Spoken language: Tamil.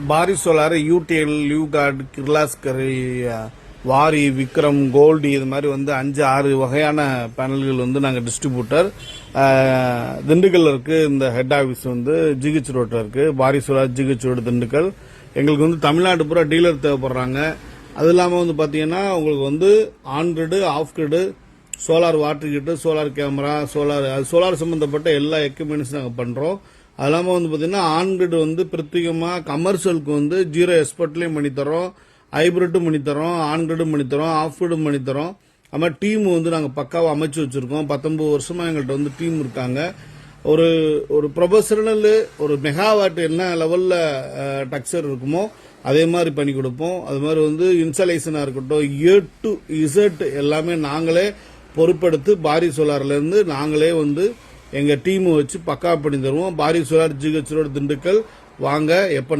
பாரிஸ் சோலார், யூடிஎல், லியூகார்டு, கிர்லாஸ்கர், வாரி, விக்ரம், கோல்டு இது மாதிரி வந்து 5-6 வகையான பேனல்கள் வந்து நாங்கள் டிஸ்ட்ரிபியூட்டர். திண்டுக்கல்ல இருக்கு. இந்த ஹெட் ஆஃபீஸ் வந்து ஜிஹெச் ரோட்ல இருக்கு. Paris solar, GH road, Dindigul. எங்களுக்கு வந்து தமிழ்நாடு பூரா டீலர் தேவைப்படுறாங்க. அது இல்லாமல் வந்து பார்த்தீங்கன்னா உங்களுக்கு வந்து on grid, off grid, solar water heater, solar camera, solar சம்பந்தப்பட்ட எல்லா எக்யூப்மெண்ட்ஸும் நாங்கள் பண்ணுறோம். அது இல்லாமல் வந்து பார்த்தீங்கன்னா ஆன் கிரிட் வந்து பிரத்யேகமாக கமர்ஷியலுக்கு வந்து 0 எக்ஸ்பர்ட்லையும் பண்ணித்தரோம், ஹைபிரிட்டும் பண்ணித்தரோம், ஆன் கிரிடும் பண்ணித்தரோம், ஆஃப் கிரிடும் பண்ணித்தரோம். அது மாதிரி டீம் வந்து நாங்கள் பக்காவாக அமைச்சு வச்சிருக்கோம். 19 வருஷமாக எங்கள்கிட்ட வந்து டீம் இருக்காங்க. ஒரு ப்ரொஃபஷனல் ஒரு மெகாவாட் என்ன லெவலில் டக்ஸர் இருக்குமோ அதே மாதிரி பண்ணி கொடுப்போம். அது மாதிரி வந்து இன்ஸ்டாலேஷனாக இருக்கட்டும், A to Z எல்லாமே நாங்களே பொறுப்பெடுத்து பாரிஸ் சோலார்லேருந்து நாங்களே வந்து எங்கள் டீமை வச்சு பக்கா பண்ணி தருவோம். Paris solar, GH road, Dindigul வாங்க. எப்போ